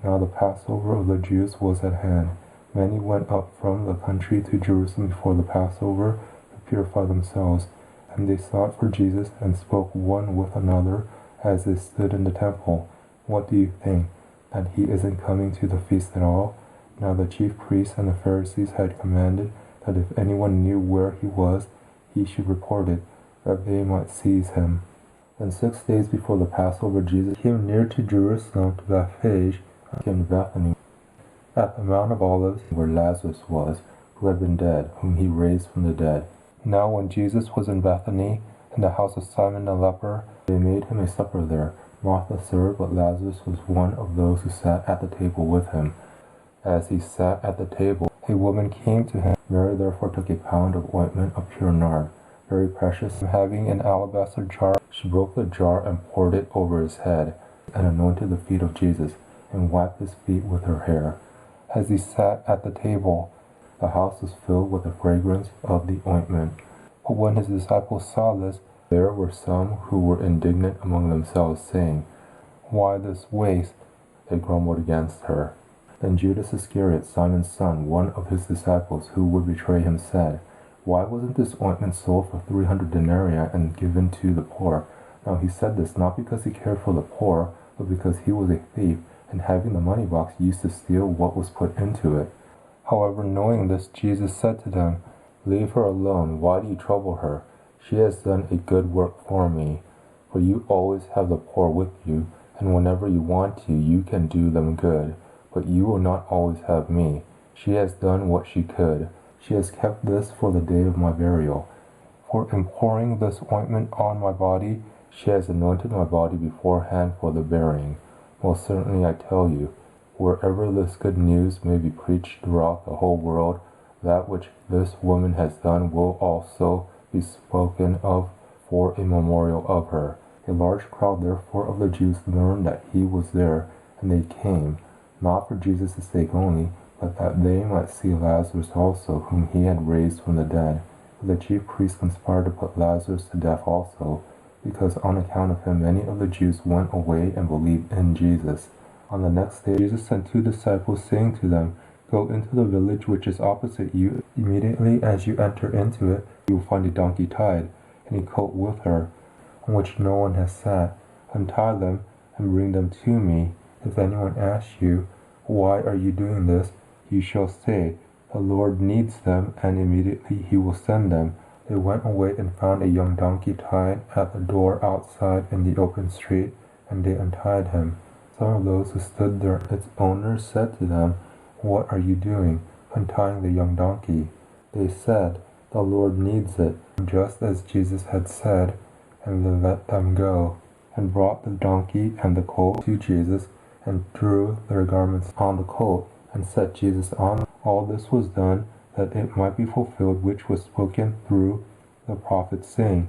Now the Passover of the Jews was at hand. Many went up from the country to Jerusalem before the Passover to purify themselves. And they sought for Jesus and spoke one with another as they stood in the temple. What do you think? That he isn't coming to the feast at all? Now the chief priests and the Pharisees had commanded that if anyone knew where he was, he should report it, that they might seize him. And 6 days before the Passover, Jesus came near to Jerusalem to Bethphage and came to Bethany, at the Mount of Olives, where Lazarus was, who had been dead, whom he raised from the dead. Now when Jesus was in Bethany, in the house of Simon the leper, they made him a supper there. Martha served, but Lazarus was one of those who sat at the table with him. As he sat at the table, a woman came to him. Mary therefore took a pound of ointment of pure nard, very precious, and having an alabaster jar, she broke the jar and poured it over his head, and anointed the feet of Jesus, and wiped his feet with her hair. As he sat at the table, the house was filled with the fragrance of the ointment. But when his disciples saw this, there were some who were indignant among themselves, saying, "Why this waste?" They grumbled against her. Then Judas Iscariot, Simon's son, one of his disciples who would betray him, said, "Why wasn't this ointment sold for 300 denarii and given to the poor?" Now he said this not because he cared for the poor, but because he was a thief, and having the money box used to steal what was put into it. However, knowing this, Jesus said to them, "Leave her alone. Why do you trouble her? She has done a good work for me. For you always have the poor with you, and whenever you want to, you can do them good. But you will not always have me. She has done what she could. She has kept this for the day of my burial. For in pouring this ointment on my body, she has anointed my body beforehand for the burying. Most certainly I tell you, wherever this good news may be preached throughout the whole world, that which this woman has done will also be spoken of for a memorial of her." A large crowd therefore of the Jews learned that he was there, and they came, not for Jesus' sake only, but that they might see Lazarus also, whom he had raised from the dead. But the chief priests conspired to put Lazarus to death also, because on account of him many of the Jews went away and believed in Jesus. On the next day Jesus sent 2 disciples, saying to them, "Go into the village which is opposite you. Immediately as you enter into it, you will find a donkey tied, and a colt with her, on which no one has sat. Untie them and bring them to me. If anyone asks you, 'Why are you doing this?' you shall say, 'The Lord needs them,' and immediately he will send them." They went away and found a young donkey tied at the door outside in the open street, and they untied him. Some of those who stood there, its owners, said to them, "What are you doing, untying the young donkey?" They said, "The Lord needs it," just as Jesus had said, and they let them go, and brought the donkey and the colt to Jesus, and threw their garments on the colt, and set Jesus on. All this was done that it might be fulfilled which was spoken through the prophet, saying,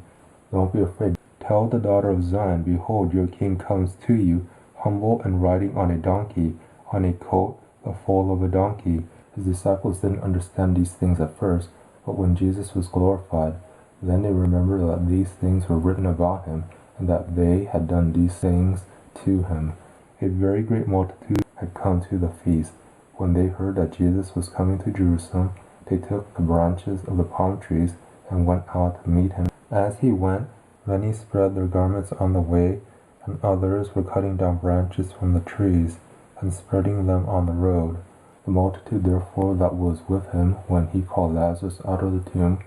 "Don't be afraid. Tell the daughter of Zion, behold, your king comes to you, humble and riding on a donkey, on a colt, the foal of a donkey." His disciples didn't understand these things at first, but when Jesus was glorified, then they remembered that these things were written about him, and that they had done these things to him. A very great multitude had come to the feast. When they heard that Jesus was coming to Jerusalem, they took the branches of the palm trees and went out to meet him. As he went, many spread their garments on the way, and others were cutting down branches from the trees and spreading them on the road. The multitude therefore that was with him when he called Lazarus out of the tomb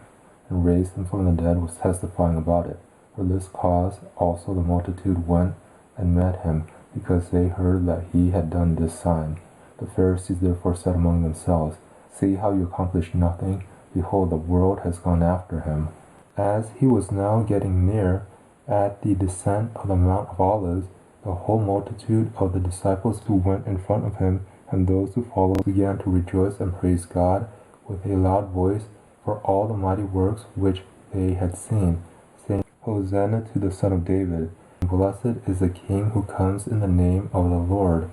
and raised him from the dead was testifying about it. For this cause also the multitude went and met him, because they heard that he had done this sign. The Pharisees therefore said among themselves, "See how you accomplish nothing. Behold, the world has gone after him." As he was now getting near, at the descent of the Mount of Olives, the whole multitude of the disciples who went in front of him and those who followed began to rejoice and praise God with a loud voice for all the mighty works which they had seen, saying, "Hosanna to the Son of David. Blessed is the King who comes in the name of the Lord.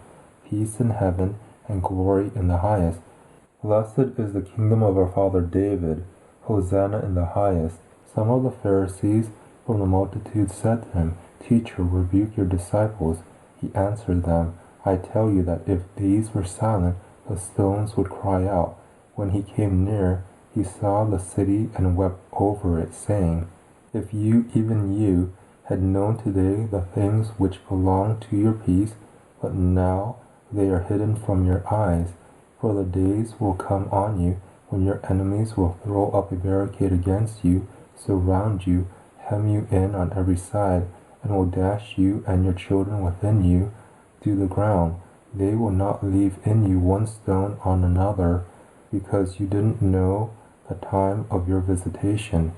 Peace in heaven and glory in the highest. Blessed is the kingdom of our father David. Hosanna in the highest." Some of the Pharisees from the multitude said to him, "Teacher, rebuke your disciples." He answered them, I tell you that if these were silent, the stones would cry out. When he came near, he saw the city and wept over it, saying, If you, even you, had known today the things which belong to your peace, but now they are hidden from your eyes. For the days will come on you when your enemies will throw up a barricade against you, surround you, hem you in on every side, and will dash you and your children within you to the ground. They will not leave in you one stone on another, because you didn't know the time of your visitation.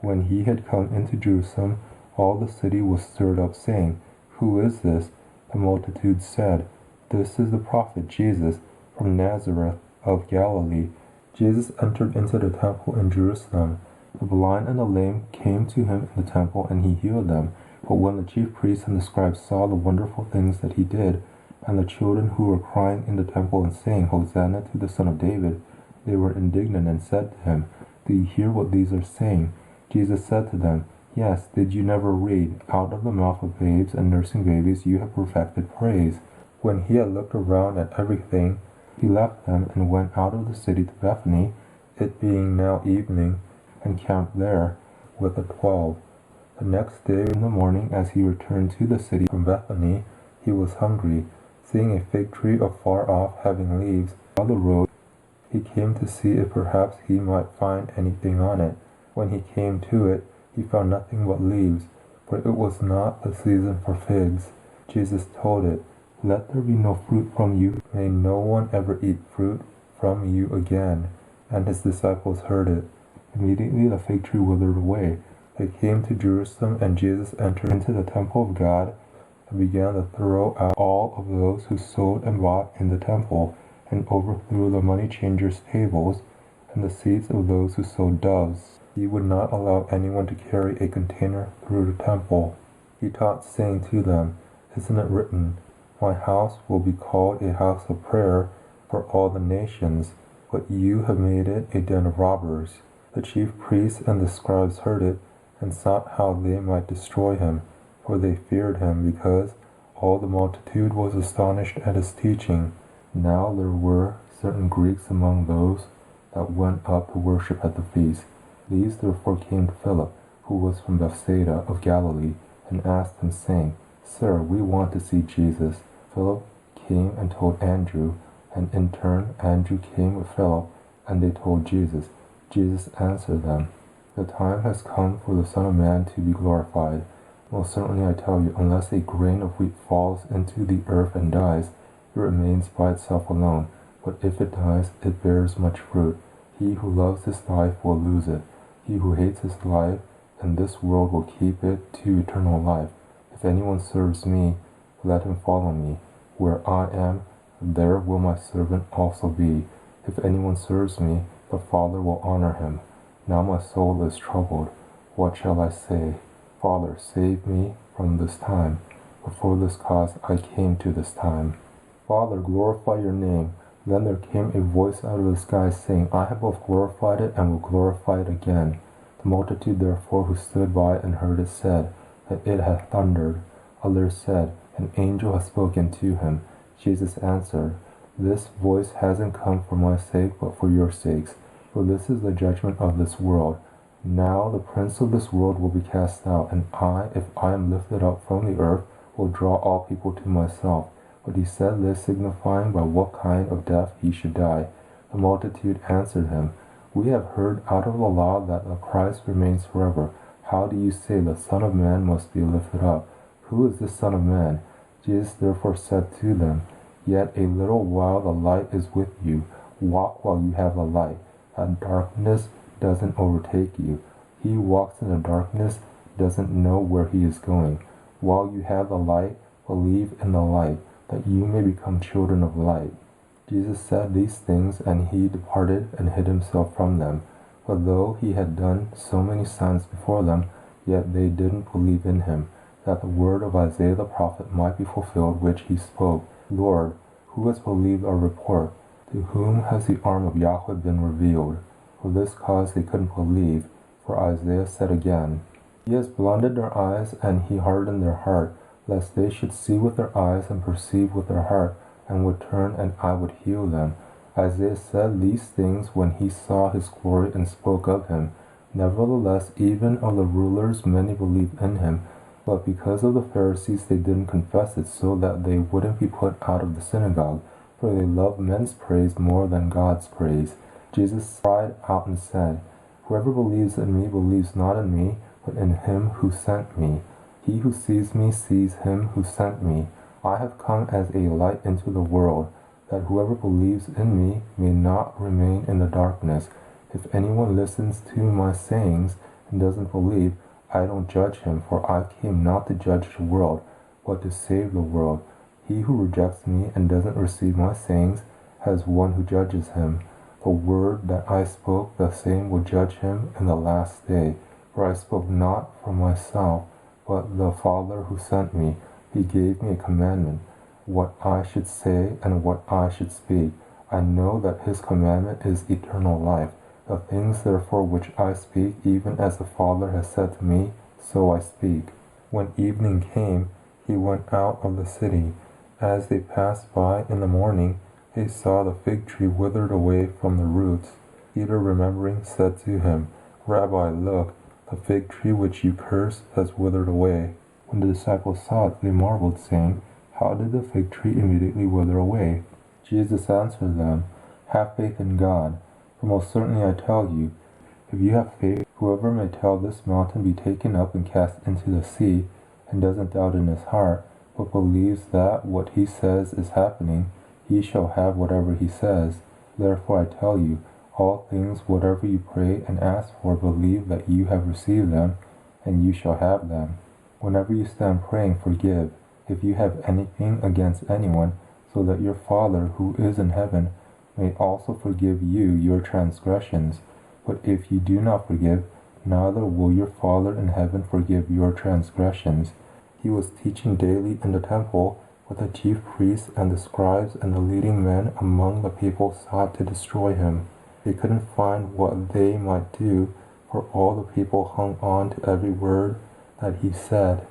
When he had come into Jerusalem, all the city was stirred up, saying, Who is this? The multitude said, This is the prophet Jesus from Nazareth of Galilee. Jesus entered into the temple in Jerusalem. The blind and the lame came to him in the temple, and he healed them. But when the chief priests and the scribes saw the wonderful things that he did, and the children who were crying in the temple and saying, Hosanna to the Son of David, they were indignant and said to him, Do you hear what these are saying? Jesus said to them, Yes, did you never read, Out of the mouth of babes and nursing babies you have perfected praise? When he had looked around at everything, he left them and went out of the city to Bethany, it being now evening, and camped there with the 12. The next day in the morning, as he returned to the city from Bethany, he was hungry. Seeing a fig tree afar off having leaves on the road, he came to see if perhaps he might find anything on it. When he came to it, he found nothing but leaves, for it was not the season for figs. Jesus told it, Let there be no fruit from you. May no one ever eat fruit from you again. And his disciples heard it. Immediately the fig tree withered away. They came to Jerusalem, and Jesus entered into the temple of God and began to throw out all of those who sold and bought in the temple, and overthrew the money changers' tables and the seats of those who sold doves. He would not allow anyone to carry a container through the temple. He taught, saying to them, Isn't it written, My house will be called a house of prayer for all the nations, but you have made it a den of robbers. The chief priests and the scribes heard it, and sought how they might destroy him, for they feared him, because all the multitude was astonished at his teaching. Now there were certain Greeks among those that went up to worship at the feast. These therefore came to Philip, who was from Bethsaida of Galilee, and asked him, saying, Sir, we want to see Jesus. Philip came and told Andrew, and in turn Andrew came with Philip, and they told Jesus. Jesus answered them, The time has come for the Son of Man to be glorified. Most certainly I tell you, unless a grain of wheat falls into the earth and dies, it remains by itself alone. But if it dies, it bears much fruit. He who loves his life will lose it. He who hates his life in this world will keep it to eternal life. If anyone serves me, let him follow me. Where I am, there will my servant also be. If anyone serves me, the Father will honor him. Now my soul is troubled. What shall I say? Father, save me from this time. For this cause I came to this time. Father, glorify your name. Then there came a voice out of the sky, saying, I have both glorified it and will glorify it again. The multitude therefore who stood by and heard it said, that it hath thundered. Others said, An angel has spoken to him. Jesus answered, This voice hasn't come for my sake, but for your sakes. For this is the judgment of this world. Now the prince of this world will be cast out, and I, if I am lifted up from the earth, will draw all people to myself. But he said this, signifying by what kind of death he should die. The multitude answered him, We have heard out of the law that the Christ remains forever. How do you say the Son of Man must be lifted up? Who is the Son of Man? Jesus therefore said to them, Yet a little while the light is with you. Walk while you have the light, that darkness doesn't overtake you. He who walks in the darkness doesn't know where he is going. While you have the light, believe in the light, that you may become children of light. Jesus said these things, and he departed and hid himself from them. For though he had done so many signs before them, yet they didn't believe in him, that the word of Isaiah the prophet might be fulfilled, which he spoke, Lord, who has believed our report? To whom has the arm of Yahweh been revealed? For this cause they couldn't believe, for Isaiah said again, He has blinded their eyes, and he hardened their heart, lest they should see with their eyes and perceive with their heart, and would turn, and I would heal them. Isaiah said these things when he saw his glory and spoke of him. Nevertheless, even of the rulers many believed in him, but because of the Pharisees they didn't confess it, so that they wouldn't be put out of the synagogue, for they loved men's praise more than God's praise. Jesus cried out and said, Whoever believes in me believes not in me, but in him who sent me. He who sees me sees him who sent me. I have come as a light into the world, that whoever believes in me may not remain in the darkness. If anyone listens to my sayings and doesn't believe, I don't judge him, for I came not to judge the world, but to save the world. He who rejects me and doesn't receive my sayings has one who judges him. The word that I spoke, the same will judge him in the last day. For I spoke not from myself, but the Father who sent me. He gave me a commandment, what I should say and what I should speak. I know that his commandment is eternal life. The things therefore which I speak, even as the Father has said to me, so I speak. When evening came, he went out of the city. As they passed by in the morning, they saw the fig tree withered away from the roots. Peter, remembering, said to him, Rabbi, look, the fig tree which you cursed has withered away. When the disciples saw it, they marveled, saying, How did the fig tree immediately wither away? Jesus answered them, Have faith in God. For most certainly I tell you, if you have faith, whoever may tell this mountain be taken up and cast into the sea, and doesn't doubt in his heart, but believes that what he says is happening, he shall have whatever he says. Therefore I tell you, all things whatever you pray and ask for, believe that you have received them, and you shall have them. Whenever you stand praying, forgive, if you have anything against anyone, so that your Father who is in heaven may also forgive you your transgressions. But if you do not forgive, neither will your Father in heaven forgive your transgressions. He was teaching daily in the temple, but the chief priests and the scribes and the leading men among the people sought to destroy him. They couldn't find what they might do, for all the people hung on to every word that he said.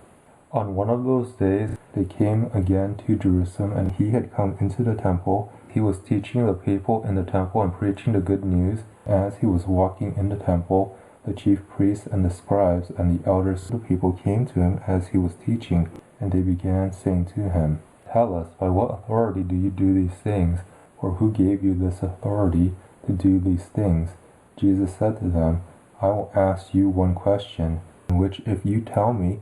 On one of those days they came again to Jerusalem, and he had come into the temple. He was teaching the people in the temple and preaching the good news. As he was walking in the temple, the chief priests and the scribes and the elders of the people came to him as he was teaching, and they began saying to him, Tell us, by what authority do you do these things? Or who gave you this authority to do these things? Jesus said to them, I will ask you one question, which if you tell me,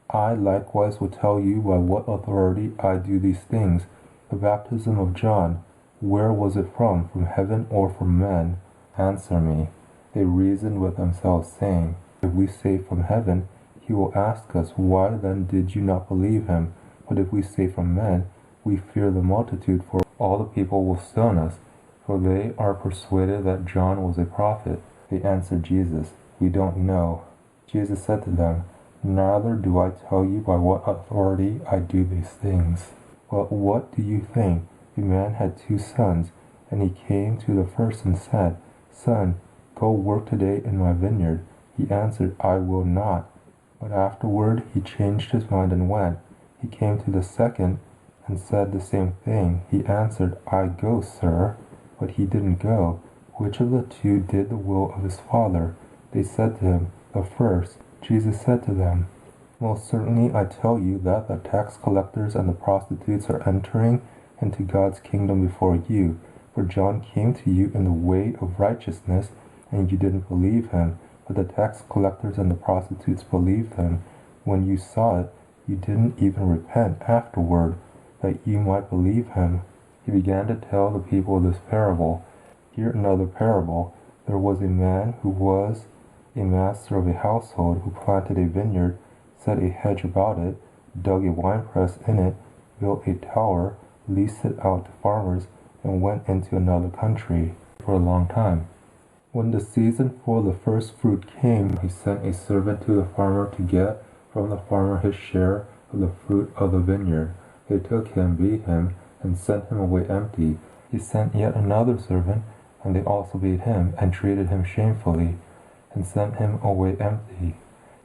I likewise will tell you by what authority I do these things. The baptism of John, where was it from heaven or from men? Answer me. They reasoned with themselves, saying, If we say from heaven, he will ask us, Why then did you not believe him? But if we say from men, we fear the multitude, for all the people will stone us, for they are persuaded that John was a prophet. They answered Jesus, We don't know. Jesus said to them, Neither do I tell you by what authority I do these things. But what do you think? A man had 2 sons, and he came to the first and said, Son, go work today in my vineyard. He answered, I will not. But afterward he changed his mind and went. He came to the second and said the same thing. He answered, I go, sir. But he didn't go. Which of the 2 did the will of his father? They said to him, The first. Jesus said to them, Most certainly I tell you that the tax collectors and the prostitutes are entering into God's kingdom before you. For John came to you in the way of righteousness, and you didn't believe him. But the tax collectors and the prostitutes believed him. When you saw it, you didn't even repent afterward, that you might believe him. He began to tell the people this parable. Hear another parable. There was a man who was a master of a household, who planted a vineyard, set a hedge about it, dug a winepress in it, built a tower, leased it out to farmers, and went into another country for a long time. When the season for the first fruit came, he sent a servant to the farmer to get from the farmer his share of the fruit of the vineyard. They took him, beat him, and sent him away empty. He sent yet another servant, and they also beat him, and treated him shamefully, and sent him away empty.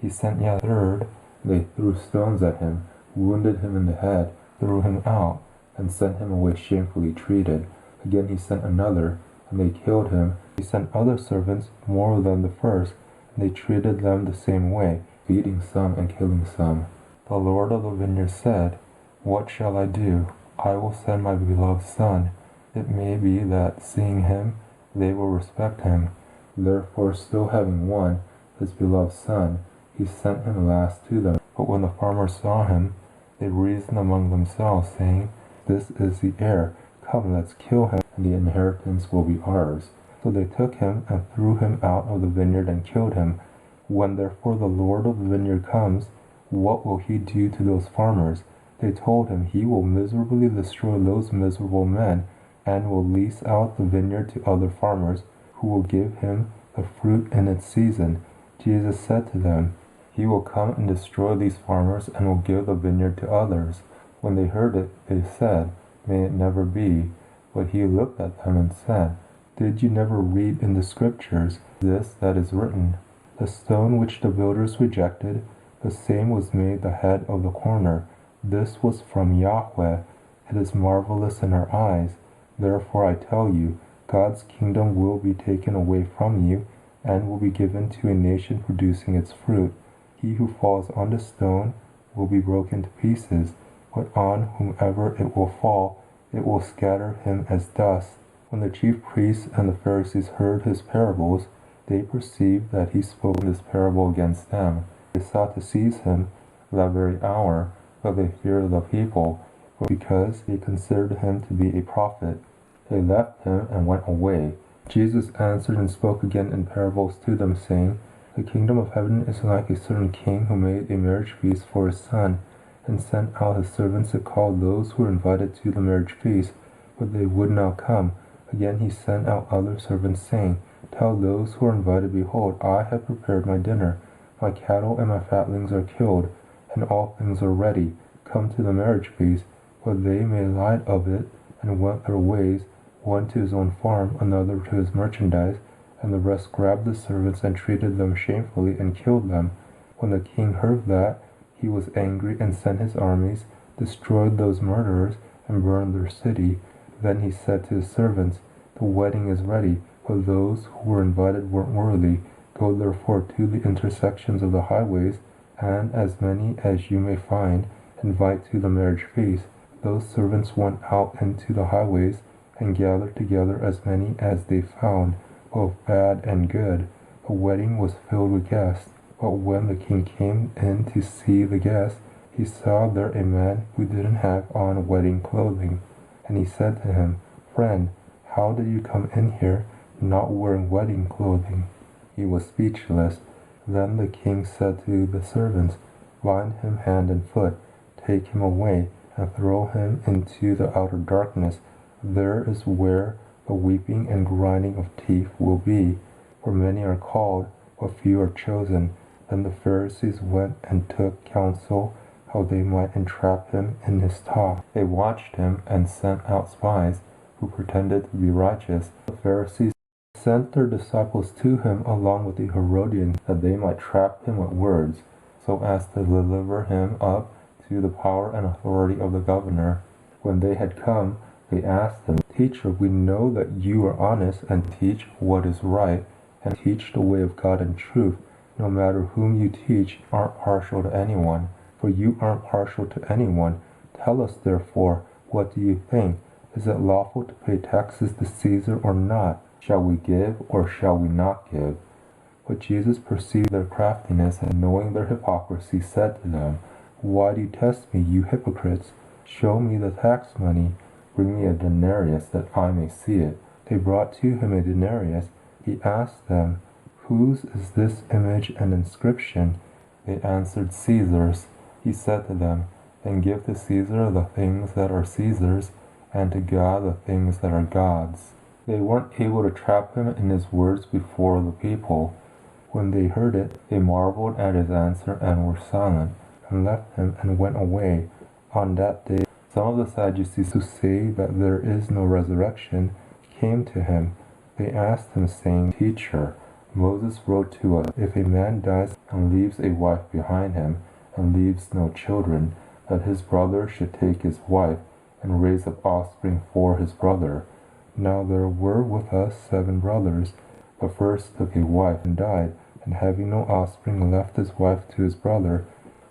He sent yet a third, they threw stones at him. wounded him in the head, threw him out, and sent him away shamefully treated. Again he sent another, and they killed him. He sent other servants more than the first, and they treated them the same way, beating some and killing some. The Lord of the vineyard said, What shall I do? I will send my beloved son. It may be that, seeing him, they will respect him. Therefore, still having one, his beloved son, he sent him last to them. But when the farmers saw him, they reasoned among themselves, saying, This is the heir. Come, let's kill him, and the inheritance will be ours. So they took him and threw him out of the vineyard and killed him. When therefore the Lord of the vineyard comes, what will he do to those farmers? They told him, He will miserably destroy those miserable men, and will lease out the vineyard to other farmers, who will give him the fruit in its season. Jesus said to them, He will come and destroy these farmers, and will give the vineyard to others. When they heard it, they said, May it never be. But he looked at them and said, Did you never read in the Scriptures this that is written? The stone which the builders rejected, the same was made the head of the corner. This was from Yahweh. It is marvelous in our eyes. Therefore I tell you, God's kingdom will be taken away from you, and will be given to a nation producing its fruit. He who falls on the stone will be broken to pieces, but on whomever it will fall, it will scatter him as dust. When the chief priests and the Pharisees heard his parables, they perceived that he spoke this parable against them. They sought to seize him that very hour, but they feared the people, because they considered him to be a prophet. They left him and went away. Jesus answered and spoke again in parables to them, saying, The kingdom of heaven is like a certain king who made a marriage feast for his son, and sent out his servants to call those who were invited to the marriage feast, but they would not come. Again he sent out other servants, saying, Tell those who are invited, Behold, I have prepared my dinner. My cattle and my fatlings are killed, and all things are ready. Come to the marriage feast. But they made light of it, and went their ways, one to his own farm, another to his merchandise, and the rest grabbed the servants and treated them shamefully and killed them. When the king heard that, he was angry and sent his armies, destroyed those murderers, and burned their city. Then he said to his servants, The wedding is ready, but those who were invited weren't worthy. Go therefore to the intersections of the highways, and as many as you may find, invite to the marriage feast. Those servants went out into the highways, and gathered together as many as they found, both bad and good. The wedding was filled with guests. But when the king came in to see the guests, he saw there a man who didn't have on wedding clothing. And he said to him, Friend, how did you come in here not wearing wedding clothing? He was speechless. Then the king said to the servants, Bind him hand and foot, take him away, and throw him into the outer darkness. There is where the weeping and grinding of teeth will be. For many are called, but few are chosen. Then the Pharisees went and took counsel how they might entrap him in his talk. They watched him and sent out spies who pretended to be righteous. The Pharisees sent their disciples to him along with the Herodians, that they might trap him with words, so as to deliver him up to the power and authority of the governor. When they had come, they asked him, Teacher, we know that you are honest and teach what is right, and teach the way of God in truth. No matter whom you teach, aren't partial to anyone, for you aren't partial to anyone. Tell us therefore, what do you think? Is it lawful to pay taxes to Caesar or not? Shall we give or shall we not give? But Jesus perceived their craftiness, and knowing their hypocrisy, said to them, Why do you test me, you hypocrites? Show me the tax money. Bring me a denarius, that I may see it. They brought to him a denarius. He asked them, Whose is this image and inscription? They answered, Caesar's. He said to them, Then give to Caesar the things that are Caesar's, and to God the things that are God's. They weren't able to trap him in his words before the people. When they heard it, they marveled at his answer and were silent, and left him and went away. On that day, some of the Sadducees, who say that there is no resurrection, came to him. They asked him, saying, Teacher, Moses wrote to us, If a man dies and leaves a wife behind him, and leaves no children, that his brother should take his wife and raise up offspring for his brother. Now there were with us 7 brothers. The first took a wife and died, and having no offspring left his wife to his brother.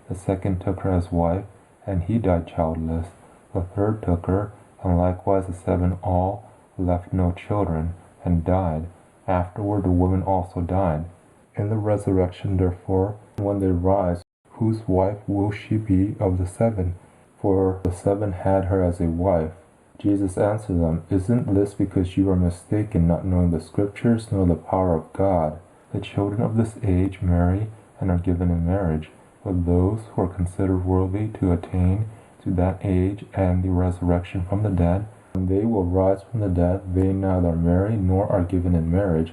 The second took her as wife, and he died childless. The third took her, and likewise the 7 all left no children, and died. Afterward the woman also died. In the resurrection therefore, when they rise, whose wife will she be of the 7? For the 7 had her as a wife. Jesus answered them, Isn't this because you are mistaken, not knowing the Scriptures, nor the power of God? The children of this age marry and are given in marriage, but those who are considered worthy to attain to that age and the resurrection from the dead, when they will rise from the dead, they neither marry nor are given in marriage,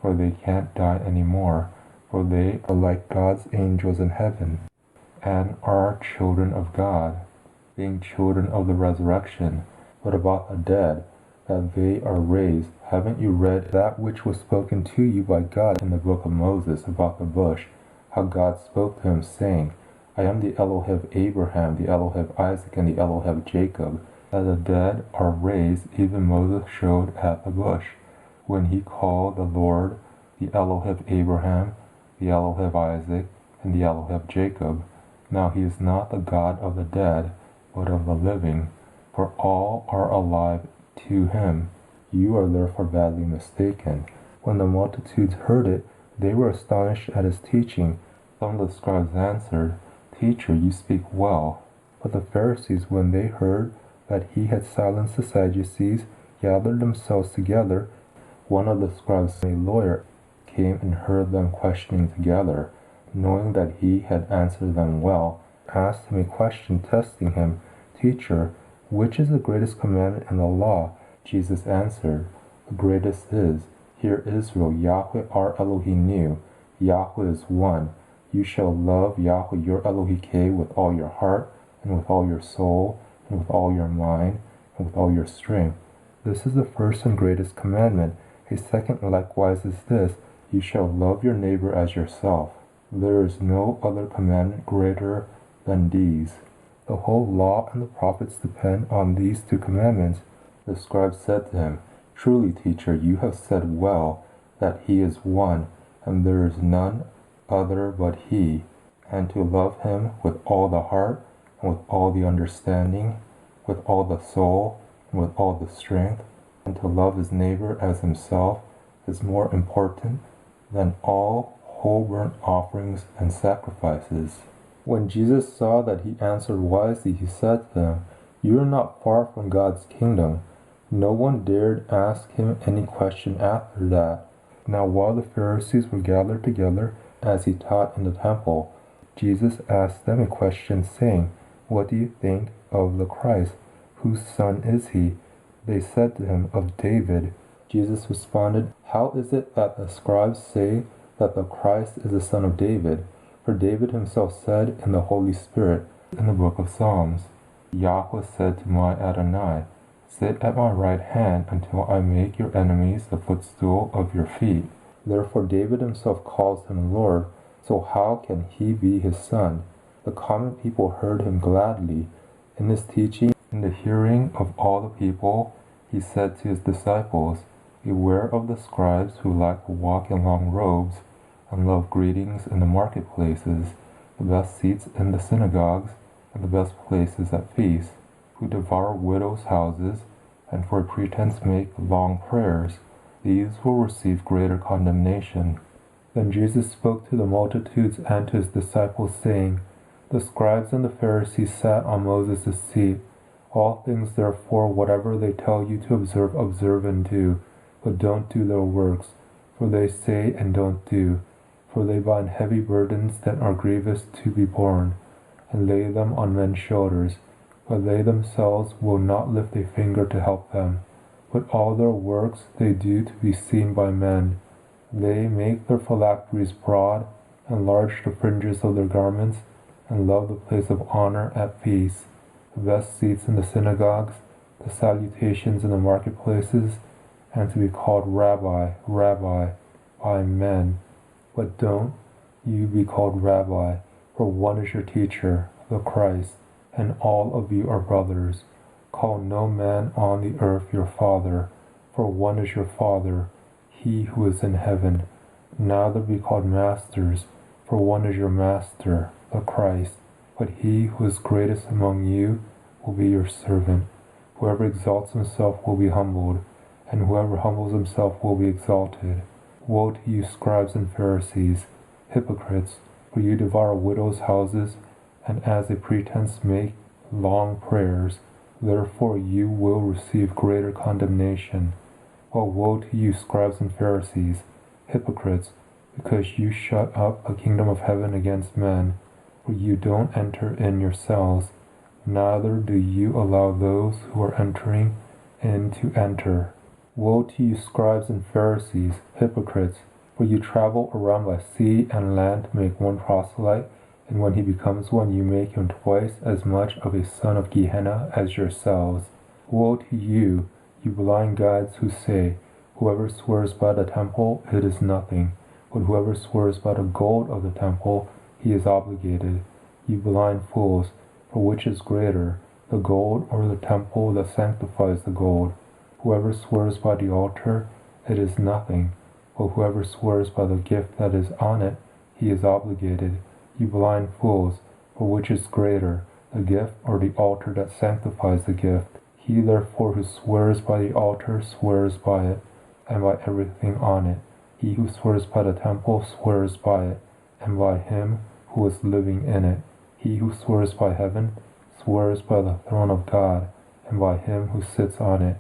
for they can't die any more, for they are like God's angels in heaven, and are children of God, being children of the resurrection. But about the dead, that they are raised, haven't you read that which was spoken to you by God in the book of Moses about the bush, how God spoke to him, saying, I am the Elohim of Abraham, the Elohim of Isaac, and the Elohim of Jacob. That the dead are raised, even Moses showed at the bush, when he called the Lord the Elohim of Abraham, the Elohim of Isaac, and the Elohim of Jacob. Now he is not the God of the dead, but of the living, for all are alive to him. You are therefore badly mistaken. When the multitudes heard it, they were astonished at his teaching. Some of the scribes answered, Teacher, you speak well. But the Pharisees, when they heard that he had silenced the Sadducees, gathered themselves together. One of the scribes, a lawyer, came and heard them questioning together. Knowing that he had answered them well, asked him a question, testing him, Teacher, which is the greatest commandment in the law? Jesus answered, The greatest is, Hear Israel, Yahweh our Elohim knew, Yahweh is one. You shall love Yahweh your Elohim with all your heart, and with all your soul, and with all your mind, and with all your strength. This is the first and greatest commandment. A second likewise is this, You shall love your neighbor as yourself. There is no other commandment greater than these. The whole law and the prophets depend on these 2 commandments. The scribe said to him, Truly, teacher, you have said well, that he is one, and there is none other but he, and to love him with all the heart, and with all the understanding, with all the soul, and with all the strength, and to love his neighbor as himself is more important than all whole burnt offerings and sacrifices. When Jesus saw that he answered wisely, he said to him, You are not far from God's kingdom. No one dared ask him any question after that. Now while the Pharisees were gathered together, as he taught in the temple, Jesus asked them a question, saying, What do you think of the Christ? Whose son is he? They said to him, Of David. Jesus responded, How is it that the scribes say that the Christ is the son of David? For David himself said in the Holy Spirit, in the book of Psalms, Yahweh said to my Adonai, Sit at my right hand until I make your enemies the footstool of your feet. Therefore David himself calls him Lord, so how can he be his son? The common people heard him gladly. In his teaching, in the hearing of all the people, he said to his disciples, Beware of the scribes who like to walk in long robes, and love greetings in the marketplaces, the best seats in the synagogues, and the best places at feasts, who devour widows' houses, and for a pretense make long prayers. These will receive greater condemnation. Then Jesus spoke to the multitudes and to his disciples, saying, The scribes and the Pharisees sat on Moses' seat. All things therefore, whatever they tell you to observe, observe and do, but don't do their works, for they say and don't do. For they bind heavy burdens that are grievous to be borne, and lay them on men's shoulders, but they themselves will not lift a finger to help them. But all their works they do to be seen by men. They make their phylacteries broad, enlarge the fringes of their garments, and love the place of honor at feasts, the best seats in the synagogues, the salutations in the marketplaces, and to be called Rabbi, Rabbi, by men. But don't you be called Rabbi, for one is your teacher, the Christ. and all of you are brothers. Call no man on the earth your father, for one is your Father, he who is in heaven. Neither be called masters, for one is your Master, the Christ. But he who is greatest among you will be your servant. Whoever exalts himself will be humbled, and whoever humbles himself will be exalted. Woe to you, scribes and Pharisees, hypocrites, for you devour widows' houses, and as a pretense make long prayers. Therefore you will receive greater condemnation. But woe to you, scribes and Pharisees, hypocrites, because you shut up the kingdom of heaven against men, for you don't enter in yourselves, neither do you allow those who are entering in to enter. Woe to you, scribes and Pharisees, hypocrites, for you travel around by sea and land to make one proselyte, and when he becomes one you make him twice as much of a son of Gehenna as yourselves. Woe to you, you blind guides who say, whoever swears by the temple, it is nothing, but whoever swears by the gold of the temple, he is obligated. You blind fools, for which is greater, the gold or the temple that sanctifies the gold? Whoever swears by the altar, it is nothing, but whoever swears by the gift that is on it, he is obligated. You blind fools, for which is greater, the gift or the altar that sanctifies the gift? He therefore who swears by the altar swears by it, and by everything on it. He who swears by the temple swears by it, and by him who is living in it. He who swears by heaven swears by the throne of God, and by him who sits on it.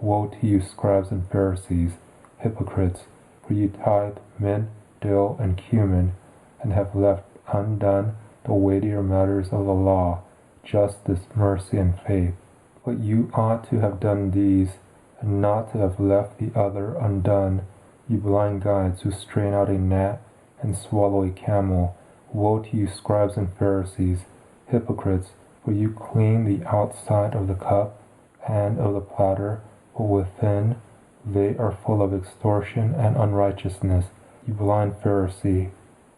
Woe to you, scribes and Pharisees, hypocrites, for you tithe mint, dill, and cumin, and have left undone the weightier matters of the law, justice, mercy, and faith. But you ought to have done these, and not to have left the other undone. You blind guides who strain out a gnat and swallow a camel. Woe to you, scribes and Pharisees, hypocrites, for you clean the outside of the cup and of the platter, but within they are full of extortion and unrighteousness. You blind Pharisee,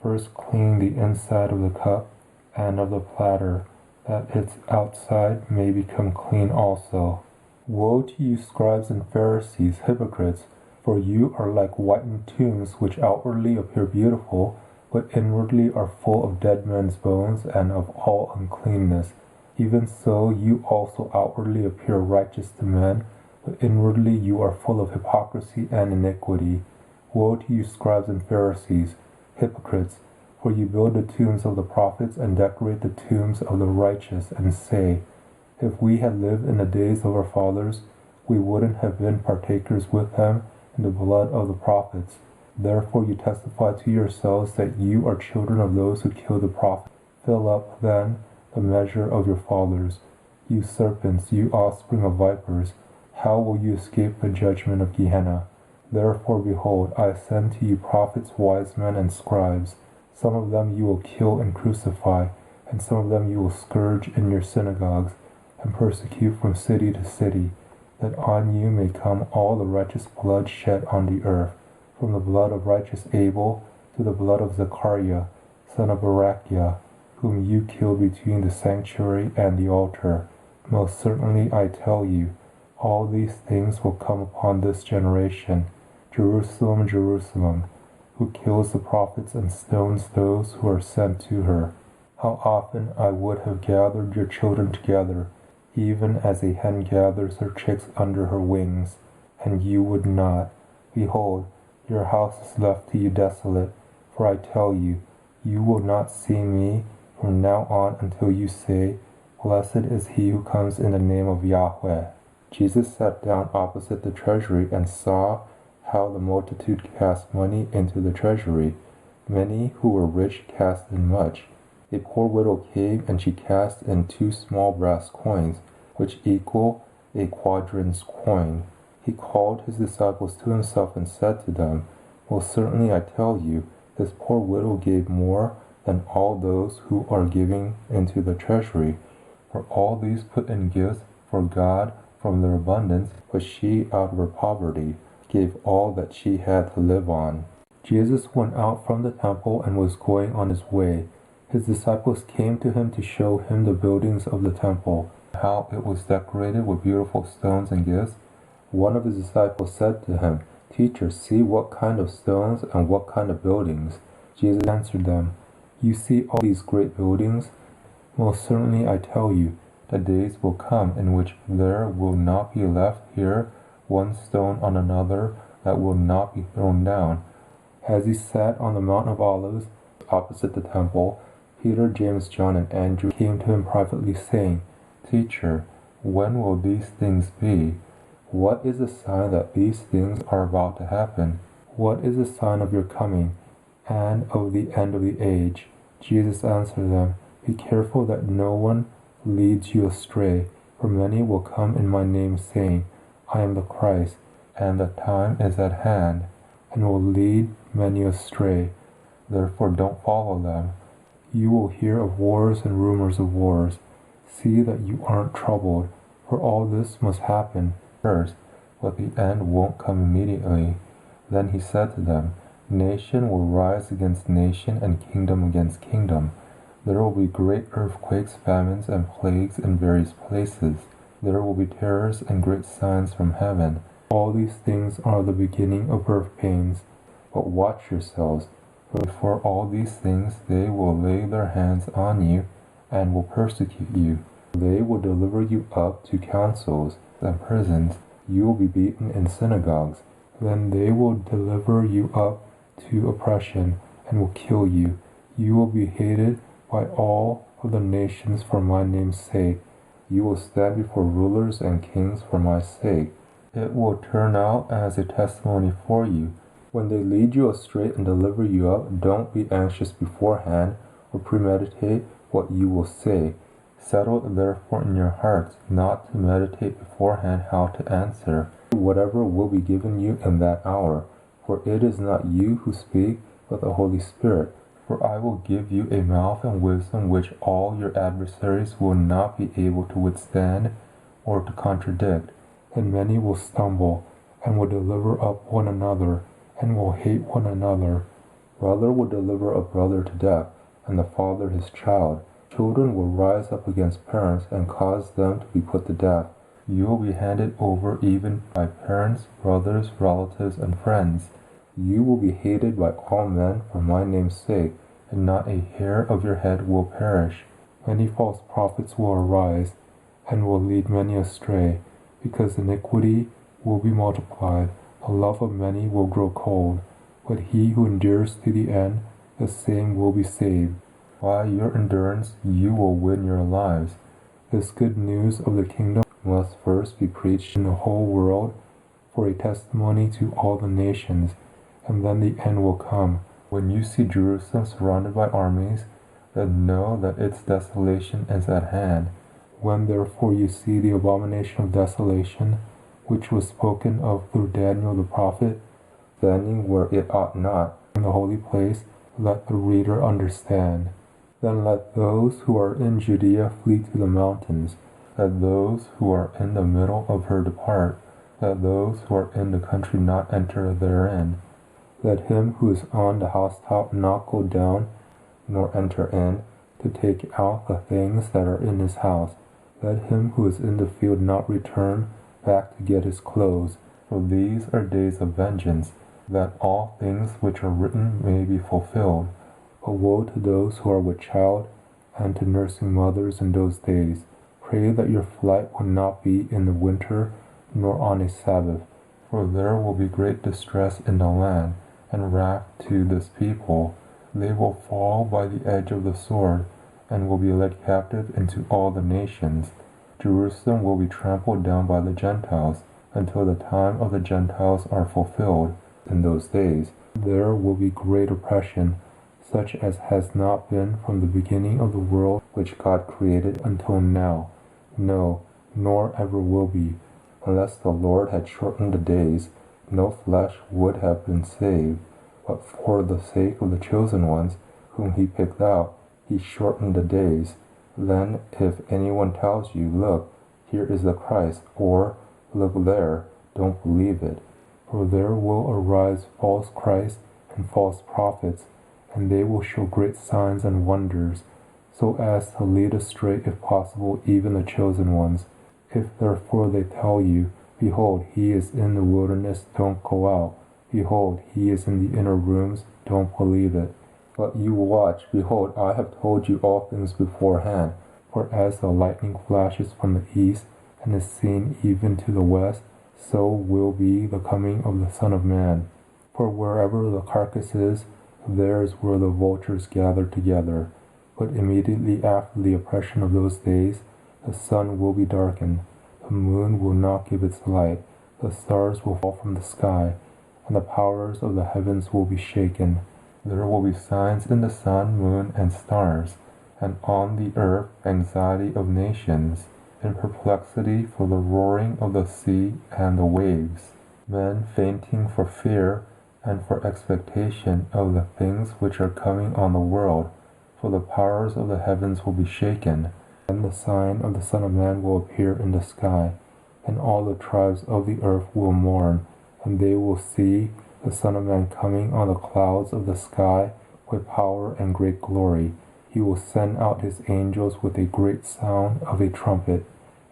first clean the inside of the cup and of the platter, that its outside may become clean also. Woe to you, scribes and Pharisees, hypocrites, for you are like whitened tombs, which outwardly appear beautiful, but inwardly are full of dead men's bones and of all uncleanness. Even so you also outwardly appear righteous to men, but inwardly you are full of hypocrisy and iniquity. Woe to you, scribes and Pharisees, hypocrites, for you build the tombs of the prophets and decorate the tombs of the righteous, and say, if we had lived in the days of our fathers, we wouldn't have been partakers with them in the blood of the prophets. Therefore you testify to yourselves that you are children of those who killed the prophets. Fill up, then, the measure of your fathers. You serpents, you offspring of vipers, how will you escape the judgment of Gehenna? Therefore, behold, I send to you prophets, wise men, and scribes. Some of them you will kill and crucify, and some of them you will scourge in your synagogues, and persecute from city to city, that on you may come all the righteous blood shed on the earth, from the blood of righteous Abel to the blood of Zechariah, son of Berechiah, whom you killed between the sanctuary and the altar. Most certainly I tell you, all these things will come upon this generation. Jerusalem, Jerusalem, who kills the prophets and stones those who are sent to her. How often I would have gathered your children together, even as a hen gathers her chicks under her wings, and you would not. Behold, your house is left to you desolate, for I tell you, you will not see me from now on until you say, Blessed is he who comes in the name of Yahweh. Jesus sat down opposite the treasury and saw how the multitude cast money into the treasury. Many who were rich cast in much. A poor widow came, and she cast in 2 small brass coins, which equal a quadrans coin. He called his disciples to himself and said to them, Most certainly I tell you, this poor widow gave more than all those who are giving into the treasury. For all these put in gifts for God from their abundance, but she out of her poverty gave all that she had to live on. Jesus went out from the temple and was going on his way. His disciples came to him to show him the buildings of the temple, how it was decorated with beautiful stones and gifts. One of his disciples said to him, "Teacher, see what kind of stones and what kind of buildings." Jesus answered them, "You see all these great buildings? Most certainly I tell you, the days will come in which there will not be left here one stone on another that will not be thrown down." As he sat on the Mount of Olives, opposite the temple, Peter, James, John, and Andrew came to him privately, saying, "Teacher, when will these things be? What is the sign that these things are about to happen? What is the sign of your coming and of the end of the age?" Jesus answered them, "Be careful that no one leads you astray, for many will come in my name, saying, 'I am the Christ,' and the time is at hand, and will lead many astray. Therefore don't follow them. You will hear of wars and rumors of wars. See that you aren't troubled, for all this must happen first, but the end won't come immediately." Then he said to them, "Nation will rise against nation and kingdom against kingdom. There will be great earthquakes, famines, and plagues in various places. There will be terrors and great signs from heaven. All these things are the beginning of birth pains. But watch yourselves, for before all these things they will lay their hands on you and will persecute you. They will deliver you up to councils and prisons. You will be beaten in synagogues. Then they will deliver you up to oppression and will kill you. You will be hated by all of the nations for my name's sake. You will stand before rulers and kings for my sake. It will turn out as a testimony for you. When they lead you astray and deliver you up, don't be anxious beforehand or premeditate what you will say. Settle therefore in your hearts not to meditate beforehand how to answer. Whatever will be given you in that hour. For it is not you who speak, but the Holy Spirit. For I will give you a mouth and wisdom which all your adversaries will not be able to withstand or to contradict. And many will stumble, and will deliver up one another, and will hate one another. Brother will deliver a brother to death, and the father his child. Children will rise up against parents and cause them to be put to death. You will be handed over even by parents, brothers, relatives, and friends. You will be hated by all men for my name's sake, and not a hair of your head will perish. Many false prophets will arise, and will lead many astray, because iniquity will be multiplied. The love of many will grow cold, but he who endures to the end, the same will be saved. By your endurance you will win your lives. This good news of the kingdom must first be preached in the whole world for a testimony to all the nations, and then the end will come. When you see Jerusalem surrounded by armies, then know that its desolation is at hand. When therefore you see the abomination of desolation, which was spoken of through Daniel the prophet, standing where it ought not, in the holy place, let the reader understand. Then let those who are in Judea flee to the mountains. Let those who are in the middle of her depart. Let those who are in the country not enter therein. Let him who is on the housetop not go down, nor enter in, to take out the things that are in his house. Let him who is in the field not return back to get his clothes. For these are days of vengeance, that all things which are written may be fulfilled. But woe to those who are with child, and to nursing mothers in those days. Pray that your flight will not be in the winter, nor on a Sabbath. For there will be great distress in the land, and wrath to this people. They will fall by the edge of the sword, and will be led captive into all the nations. Jerusalem will be trampled down by the Gentiles, until the time of the Gentiles are fulfilled. In those days there will be great oppression, such as has not been from the beginning of the world which God created until now, no, nor ever will be. Unless the Lord had shortened the days, no flesh would have been saved. But for the sake of the chosen ones, whom he picked out, he shortened the days. Then if anyone tells you, "Look, here is the Christ," or "Look there," don't believe it. For there will arise false Christs and false prophets, and they will show great signs and wonders, so as to lead astray, if possible, even the chosen ones. If therefore they tell you, Behold, he is in the wilderness, don't go out. Behold, he is in the inner rooms, don't believe it. But you watch, behold, I have told you all things beforehand. For as the lightning flashes from the east, and is seen even to the west, so will be the coming of the Son of Man. For wherever the carcass is, there is where the vultures gather together. But immediately after the oppression of those days, the sun will be darkened, the moon will not give its light, the stars will fall from the sky, and the powers of the heavens will be shaken. There will be signs in the sun, moon, and stars, and on the earth anxiety of nations, in perplexity for the roaring of the sea and the waves, men fainting for fear and for expectation of the things which are coming on the world, for the powers of the heavens will be shaken. And the sign of the Son of Man will appear in the sky, and all the tribes of the earth will mourn, and they will see the Son of Man coming on the clouds of the sky with power and great glory. He will send out his angels with a great sound of a trumpet,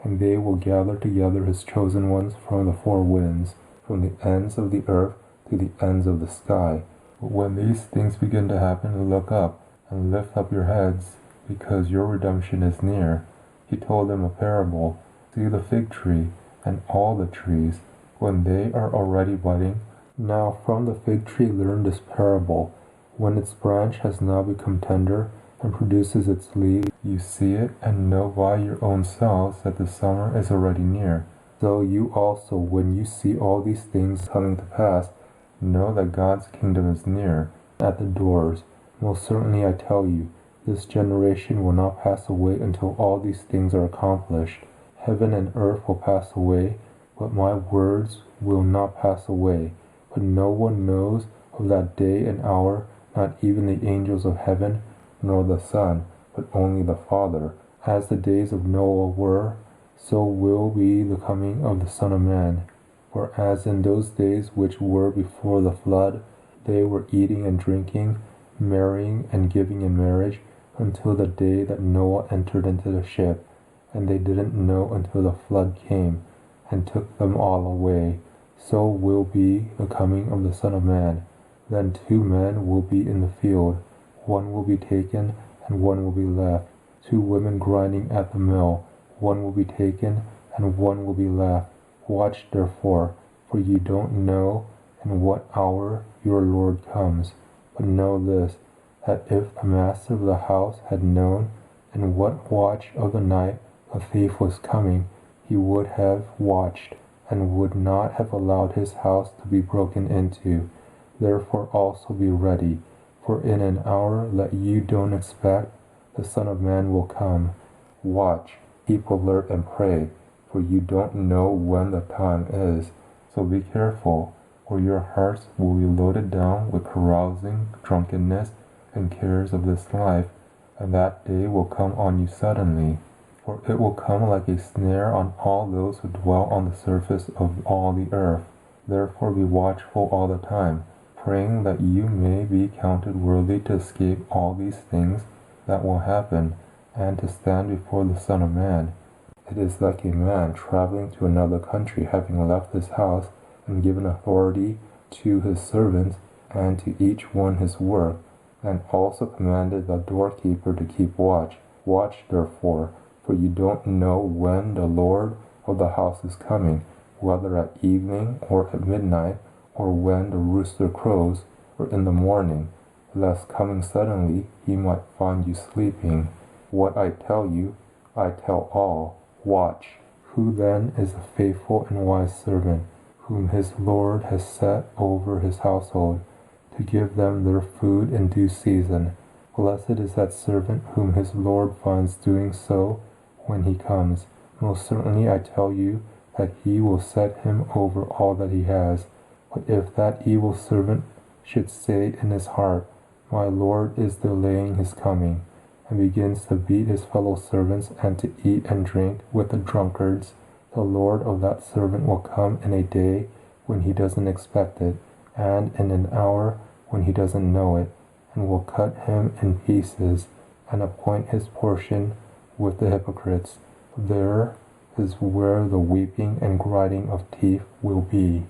and they will gather together his chosen ones from the four winds, from the ends of the earth to the ends of the sky. But when these things begin to happen, look up and lift up your heads, because your redemption is near. He told them a parable. See the fig tree and all the trees, when they are already budding. Now from the fig tree learn this parable. When its branch has now become tender and produces its leaves, you see it and know by your own selves that the summer is already near. So you also, when you see all these things coming to pass, know that God's kingdom is near, at the doors. Most certainly I tell you, this generation will not pass away until all these things are accomplished. Heaven and earth will pass away, but my words will not pass away. But no one knows of that day and hour, not even the angels of heaven, nor the Son, but only the Father. As the days of Noah were, so will be the coming of the Son of Man. For as in those days which were before the flood, they were eating and drinking, marrying and giving in marriage, until the day that Noah entered into the ship, and they didn't know until the flood came, and took them all away. So will be the coming of the Son of Man. Then 2 men will be in the field, one will be taken, and one will be left. 2 women grinding at the mill, one will be taken, and one will be left. Watch therefore, for you don't know in what hour your Lord comes. But know this, that if the master of the house had known in what watch of the night the thief was coming, he would have watched, and would not have allowed his house to be broken into. Therefore also be ready, for in an hour that you don't expect, the Son of Man will come. Watch, keep alert and pray, for you don't know when the time is. So be careful, or your hearts will be loaded down with carousing, drunkenness, and cares of this life, and that day will come on you suddenly. For it will come like a snare on all those who dwell on the surface of all the earth. Therefore be watchful all the time, praying that you may be counted worthy to escape all these things that will happen, and to stand before the Son of Man. It is like a man traveling to another country, having left his house and given authority to his servants, and to each one his work, and also commanded the doorkeeper to keep watch. Watch therefore, for you don't know when the Lord of the house is coming, whether at evening or at midnight, or when the rooster crows, or in the morning, lest coming suddenly he might find you sleeping. What I tell you, I tell all. Watch. Who then is the faithful and wise servant, whom his Lord has set over his household, to give them their food in due season? Blessed is that servant whom his Lord finds doing so when he comes. Most certainly I tell you that he will set him over all that he has. But if that evil servant should say in his heart, My Lord is delaying his coming, and begins to beat his fellow servants and to eat and drink with the drunkards, the Lord of that servant will come in a day when he doesn't expect it, and in an hour when he doesn't know it, and will cut him in pieces, and appoint his portion with the hypocrites. There is where the weeping and grinding of teeth will be.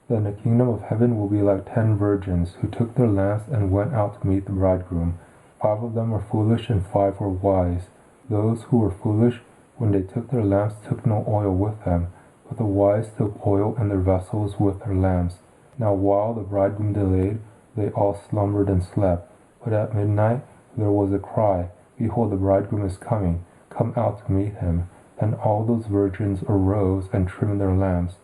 Then the kingdom of heaven will be like 10 virgins who took their lamps and went out to meet the bridegroom. 5 of them were foolish and 5 were wise. Those who were foolish, when they took their lamps, took no oil with them, but the wise took oil in their vessels with their lamps. Now while the bridegroom delayed, they all slumbered and slept. But at midnight there was a cry, Behold, the bridegroom is coming, come out to meet him. Then all those virgins arose and trimmed their lamps.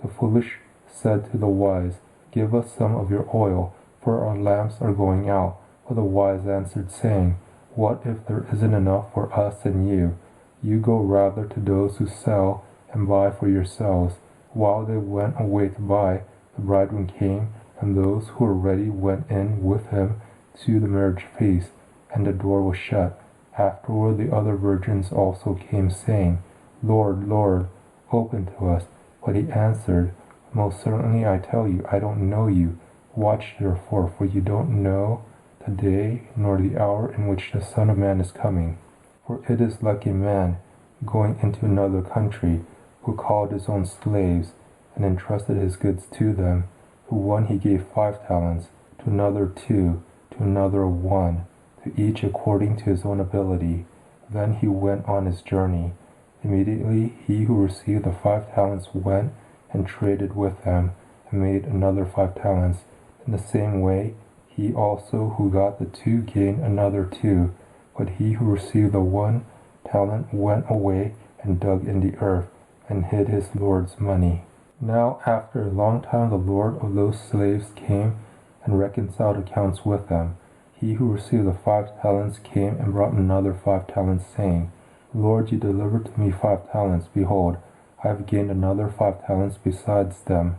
The foolish said to the wise, Give us some of your oil, for our lamps are going out. But the wise answered, saying, What if there isn't enough for us and you? You go rather to those who sell and buy for yourselves. While they went away to buy, the bridegroom came, and those who were ready went in with him to the marriage feast, and the door was shut. Afterward the other virgins also came, saying, Lord, Lord, open to us. But he answered, Most certainly I tell you, I don't know you. Watch therefore, for you don't know the day nor the hour in which the Son of Man is coming. For it is like a man going into another country, who called his own slaves, and entrusted his goods to them. To one he gave 5 talents, to another 2, to another 1, to each according to his own ability. Then he went on his journey. Immediately he who received the 5 talents went and traded with them, and made another 5 talents. In the same way, he also who got the 2 gained another 2. But he who received the 1 talent went away and dug in the earth, and hid his Lord's money. Now after a long time the Lord of those slaves came and reconciled accounts with them. He who received the 5 talents came and brought another 5 talents, saying, Lord, you delivered to me 5 talents. Behold, I have gained another 5 talents besides them.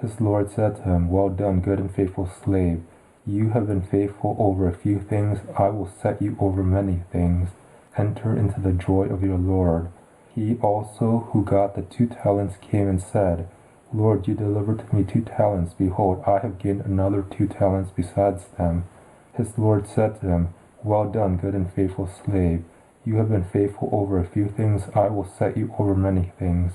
His Lord said to him, Well done, good and faithful slave. You have been faithful over a few things. I will set you over many things. Enter into the joy of your Lord. He also who got the 2 talents came and said, Lord, you delivered to me 2 talents. Behold, I have gained another 2 talents besides them. His Lord said to him, Well done, good and faithful slave. You have been faithful over a few things. I will set you over many things.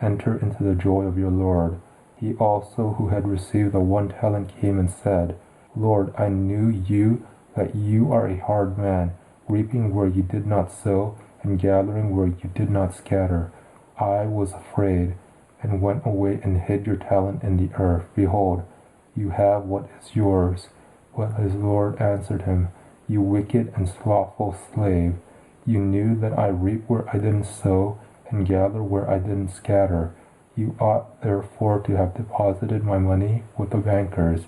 Enter into the joy of your Lord. He also who had received the 1 talent came and said, Lord, I knew you, that you are a hard man, reaping where you did not sow, and gathering where you did not scatter. I was afraid, and went away and hid your talent in the earth. Behold, you have what is yours. But his Lord answered him, You wicked and slothful slave, you knew that I reap where I didn't sow, and gather where I didn't scatter. You ought therefore to have deposited my money with the bankers,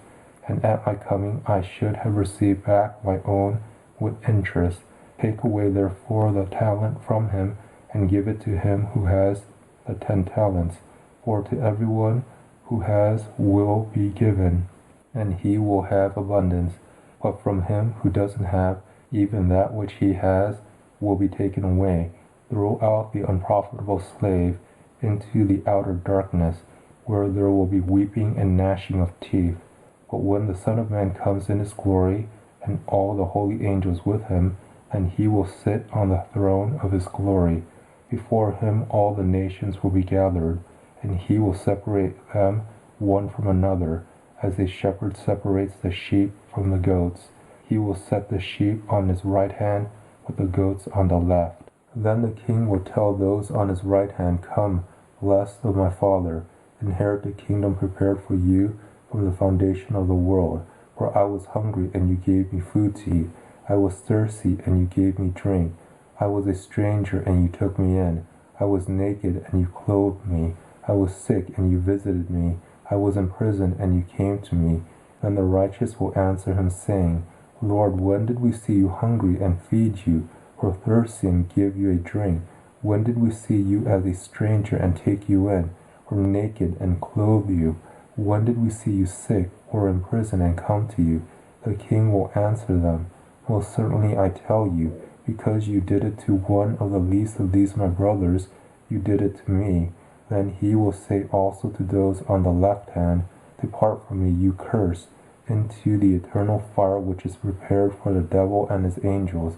and at my coming I should have received back my own with interest. Take away therefore the talent from him, and give it to him who has the 10 talents. For to everyone who has will be given, and he will have abundance. But from him who doesn't have, even that which he has will be taken away. Throw out the unprofitable slave into the outer darkness, where there will be weeping and gnashing of teeth. But when the Son of Man comes in his glory, and all the holy angels with him, and he will sit on the throne of his glory, before him all the nations will be gathered, and he will separate them one from another, as a shepherd separates the sheep from the goats. He will set the sheep on his right hand, but the goats on the left. Then the king will tell those on his right hand, Come, blessed of my Father, inherit the kingdom prepared for you from the foundation of the world. For I was hungry, and you gave me food to eat. I was thirsty, and you gave me drink. I was a stranger, and you took me in. I was naked, and you clothed me. I was sick, and you visited me. I was in prison, and you came to me. Then the righteous will answer him, saying, Lord, when did we see you hungry and feed you, or thirsty and give you a drink? When did we see you as a stranger and take you in, or naked and clothe you? When did we see you sick or in prison and come to you? The king will answer them, Most certainly I tell you, because you did it to one of the least of these my brothers, you did it to me. Then he will say also to those on the left hand, Depart from me, you cursed, into the eternal fire which is prepared for the devil and his angels.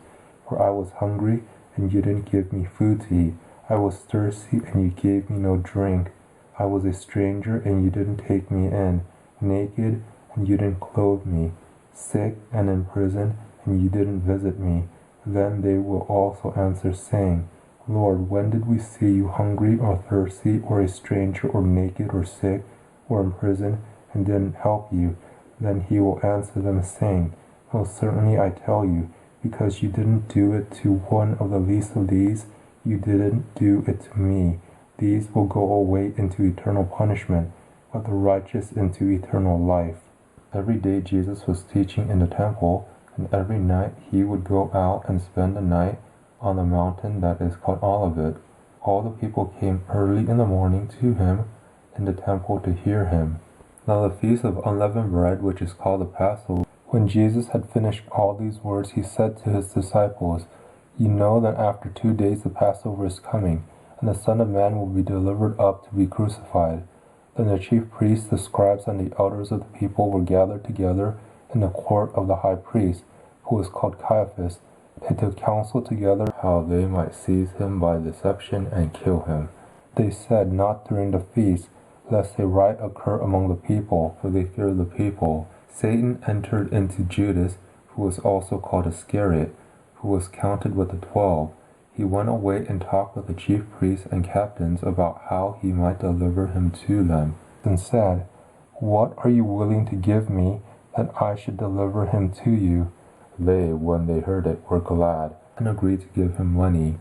For I was hungry, and you didn't give me food to eat. I was thirsty, and you gave me no drink. I was a stranger, and you didn't take me in. Naked, and you didn't clothe me. Sick and in prison, and you didn't visit me. Then they will also answer, saying, Lord, when did we see you hungry or thirsty, or a stranger, or naked, or sick, or in prison, and didn't help you? Then he will answer them, saying, Most certainly I tell you, because you didn't do it to one of the least of these, you didn't do it to me. These will go away into eternal punishment, but the righteous into eternal life. Every day Jesus was teaching in the temple, and every night he would go out and spend the night on the mountain that is called Olivet. All the people came early in the morning to him in the temple to hear him. Now the feast of unleavened bread, which is called the Passover, when Jesus had finished all these words, he said to his disciples, You know that after 2 days the Passover is coming, and the Son of Man will be delivered up to be crucified. Then the chief priests, the scribes, and the elders of the people were gathered together in the court of the high priest, who was called Caiaphas. They took counsel together how they might seize him by deception and kill him. They said, Not during the feast, lest a riot occur among the people, for they feared the people. Satan entered into Judas, who was also called Iscariot, who was counted with the 12. He went away and talked with the chief priests and captains about how he might deliver him to them, and said, What are you willing to give me that I should deliver him to you? They, when they heard it, were glad, and agreed to give him money.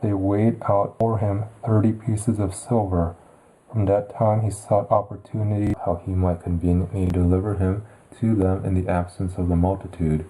They weighed out for him 30 pieces of silver. From that time he sought opportunity how he might conveniently deliver him to them in the absence of the multitude.